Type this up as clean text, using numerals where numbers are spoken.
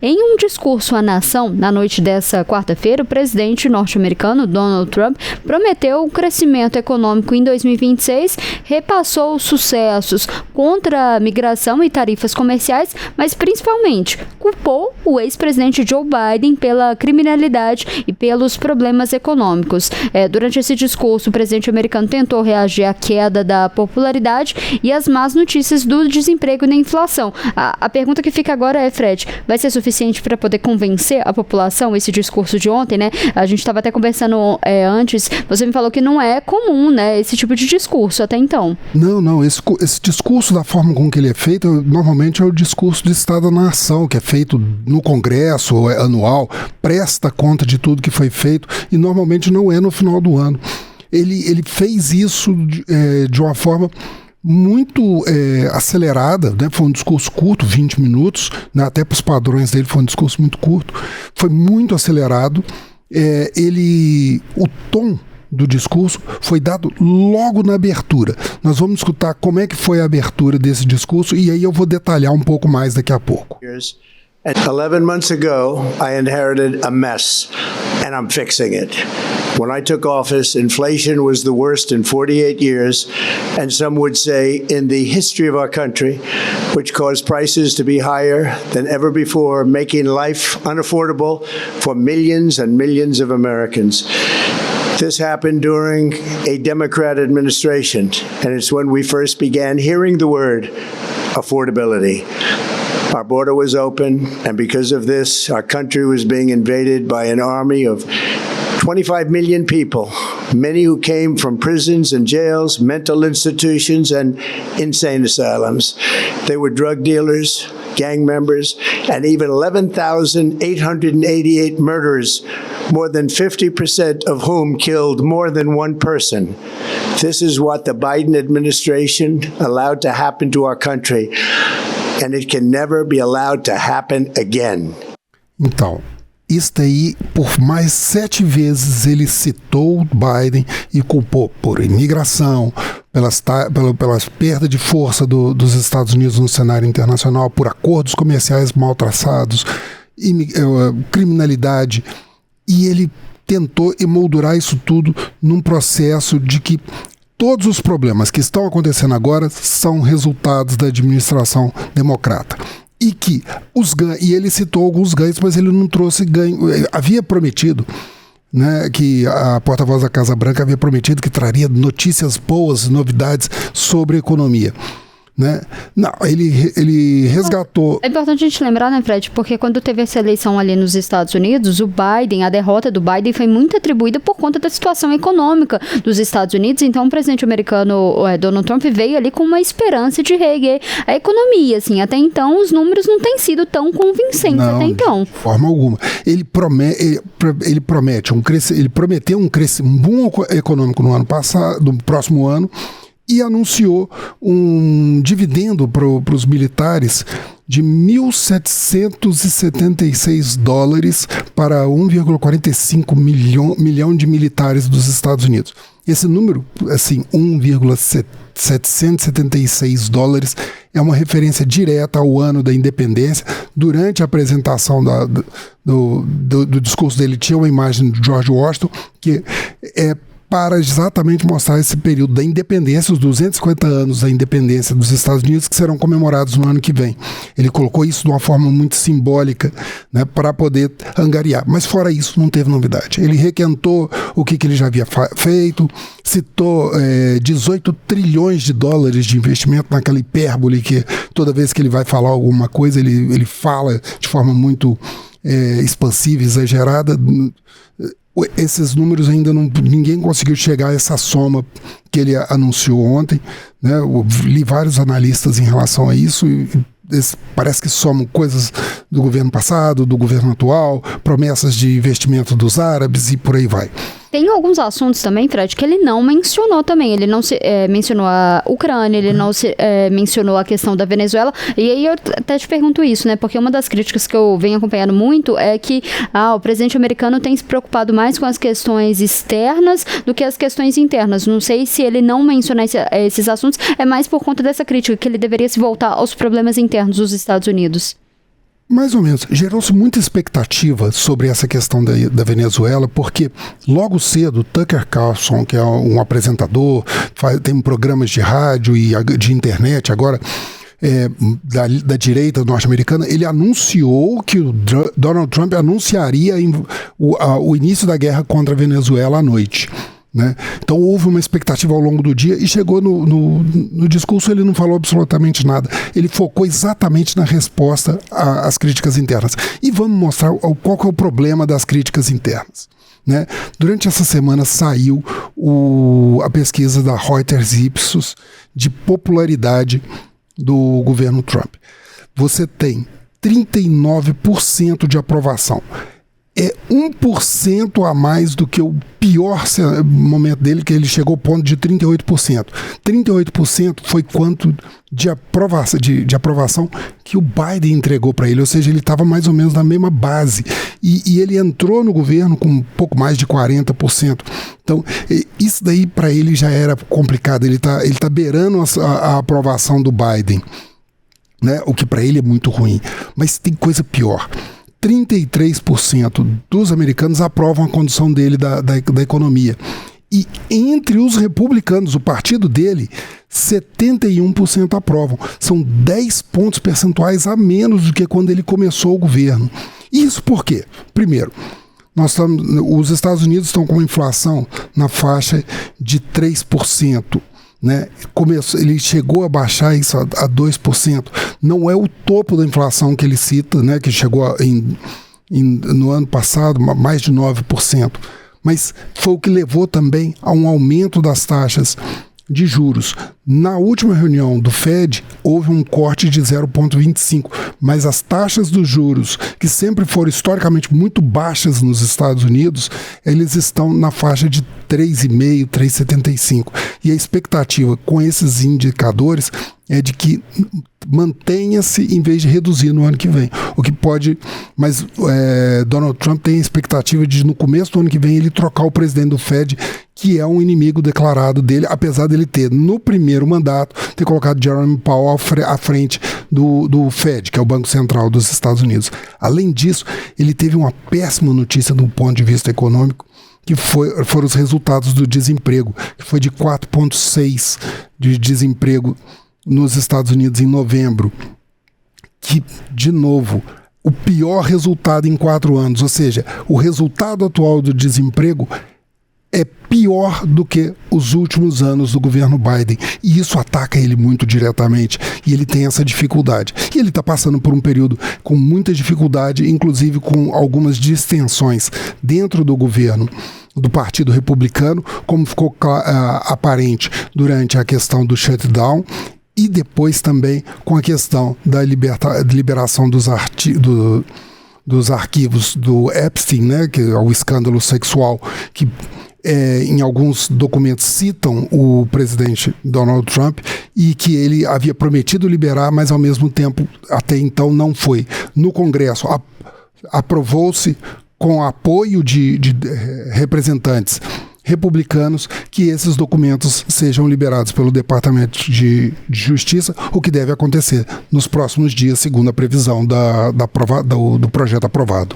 Em um discurso à nação, na noite dessa quarta-feira, o presidente norte-americano Donald Trump prometeu um crescimento econômico em 2026, repassou os sucessos contra a migração e tarifas comerciais, mas principalmente culpou o ex-presidente Joe Biden pela criminalidade e pelos problemas econômicos. Durante esse discurso, o presidente americano tentou reagir à queda da popularidade e às más notícias do desemprego e da inflação. A pergunta que fica agora é, Fred, vai ser suficiente para poder convencer a população esse discurso de ontem, né? A gente estava até conversando antes, você me falou que não é comum, né, esse tipo de discurso até então. Não, esse discurso da forma com que ele é feito, normalmente é o discurso de Estado da Nação, que é feito no Congresso anual, presta conta de tudo que foi feito e normalmente não é no final do ano. Ele fez isso de uma forma muito acelerada, né? Foi um discurso curto, 20 minutos, né? Até para os padrões dele foi um discurso muito curto, foi muito acelerado. O tom do discurso foi dado logo na abertura. Nós vamos escutar como é que foi a abertura desse discurso e aí eu vou detalhar um pouco mais daqui a pouco. 11 months ago, I inherited a mess, and I'm fixing it. When I took office, inflation was the worst in 48 years, and some would say in the history of our country, which caused prices to be higher than ever before, making life unaffordable for millions and millions of Americans. This happened during a Democrat administration, and it's when we first began hearing the word affordability. Our border was open, and because of this, our country was being invaded by an army of 25 million people, many who came from prisons and jails, mental institutions, and insane asylums. They were drug dealers, gang members, and even 11,888 murderers, more than 50% of whom killed more than one person. This is what the Biden administration allowed to happen to our country, and it can never be allowed to happen again. Então, isso aí, por mais 7 vezes ele citou o Biden e culpou por imigração, pelas perda de força dos Estados Unidos no cenário internacional, por acordos comerciais mal traçados, criminalidade, e ele tentou emoldurar isso tudo num processo de que todos os problemas que estão acontecendo agora são resultados da administração democrata. E que e ele citou alguns ganhos, mas ele não trouxe ganho. Havia prometido, né, que a porta-voz da Casa Branca havia prometido que traria notícias boas, novidades sobre a economia. Né? Não, ele resgatou. É importante a gente lembrar, né, Fred, porque quando teve essa eleição ali nos Estados Unidos, a derrota do Biden foi muito atribuída por conta da situação econômica dos Estados Unidos. Então o presidente americano Donald Trump veio ali com uma esperança de reerguer a economia, assim. Até então os números não têm sido tão convincentes. Não, até então. De forma alguma. Ele prometeu um crescimento econômico no ano passado, no próximo ano, e anunciou um dividendo para os militares de $1.776 para 1,45 milhão de militares dos Estados Unidos. Esse número, assim, $1.776, é uma referência direta ao ano da independência. Durante a apresentação do discurso dele, tinha uma imagem de George Washington, que para exatamente mostrar esse período da independência, os 250 anos da independência dos Estados Unidos, que serão comemorados no ano que vem. Ele colocou isso de uma forma muito simbólica, né, para poder angariar. Mas fora isso, não teve novidade. Ele requentou o que ele já havia feito, citou 18 trilhões de dólares de investimento, naquela hipérbole que toda vez que ele vai falar alguma coisa, ele fala de forma muito expansiva, exagerada. Esses números ainda ninguém conseguiu chegar a essa soma que ele anunciou ontem, né? Eu li vários analistas em relação a isso e parece que somam coisas do governo passado, do governo atual, promessas de investimento dos árabes e por aí vai. Tem alguns assuntos também, Fred, que ele não mencionou também. Ele não mencionou a Ucrânia, ele não mencionou a questão da Venezuela. E aí eu até te pergunto isso, né? Porque uma das críticas que eu venho acompanhando muito é que o presidente americano tem se preocupado mais com as questões externas do que as questões internas. Não sei se ele não mencionar esses assuntos é mais por conta dessa crítica, que ele deveria se voltar aos problemas internos dos Estados Unidos. Mais ou menos. Gerou-se muita expectativa sobre essa questão da Venezuela, porque logo cedo Tucker Carlson, que é um apresentador, tem programas de rádio e de internet agora, da direita norte-americana, ele anunciou que o Donald Trump anunciaria o início da guerra contra a Venezuela à noite. Né? Então houve uma expectativa ao longo do dia e chegou no discurso, ele não falou absolutamente nada. Ele focou exatamente na resposta às críticas internas. E vamos mostrar qual que é o problema das críticas internas. Né? Durante essa semana saiu a pesquisa da Reuters Ipsos de popularidade do governo Trump. Você tem 39% de aprovação. É 1% a mais do que o pior momento dele, que ele chegou ao ponto de 38%. 38% foi quanto de aprovação que o Biden entregou para ele, ou seja, ele estava mais ou menos na mesma base. E ele entrou no governo com um pouco mais de 40%. Então, isso daí para ele já era complicado, ele tá beirando a aprovação do Biden, né? O que para ele é muito ruim. Mas tem coisa pior. 33% dos americanos aprovam a condução dele da economia. E entre os republicanos, o partido dele, 71% aprovam. São 10 pontos percentuais a menos do que quando ele começou o governo. Isso por quê? Primeiro, os Estados Unidos estão com uma inflação na faixa de 3%. Né? Ele chegou a baixar isso a 2%. Não é o topo da inflação que ele cita, né? Que chegou no ano passado mais de 9%. Mas foi o que levou também a um aumento das taxas de juros. Na última reunião do Fed, houve um corte de 0,25, mas as taxas dos juros, que sempre foram historicamente muito baixas nos Estados Unidos, eles estão na faixa de 3,5, 3,75. E a expectativa com esses indicadores é de que mantenha-se em vez de reduzir no ano que vem. O que pode... Mas Donald Trump tem a expectativa de, no começo do ano que vem, ele trocar o presidente do Fed, que é um inimigo declarado dele, apesar dele ter, no primeiro mandato, ter colocado Jerome Powell à frente do Fed, que é o Banco Central dos Estados Unidos. Além disso, ele teve uma péssima notícia do ponto de vista econômico, que foram os resultados do desemprego, que foi de 4,6% de desemprego nos Estados Unidos em novembro, que, de novo, o pior resultado em 4 anos, ou seja, o resultado atual do desemprego é pior do que os últimos anos do governo Biden, e isso ataca ele muito diretamente, e ele tem essa dificuldade. E ele está passando por um período com muita dificuldade, inclusive com algumas distensões dentro do governo do Partido Republicano, como ficou aparente durante a questão do shutdown, e depois também com a questão da liberação dos arquivos do Epstein, né, que é o escândalo sexual, que em alguns documentos citam o presidente Donald Trump, e que ele havia prometido liberar, mas ao mesmo tempo até então não foi. No Congresso aprovou-se com apoio de representantes republicanos que esses documentos sejam liberados pelo Departamento de Justiça, o que deve acontecer nos próximos dias, segundo a previsão do projeto aprovado.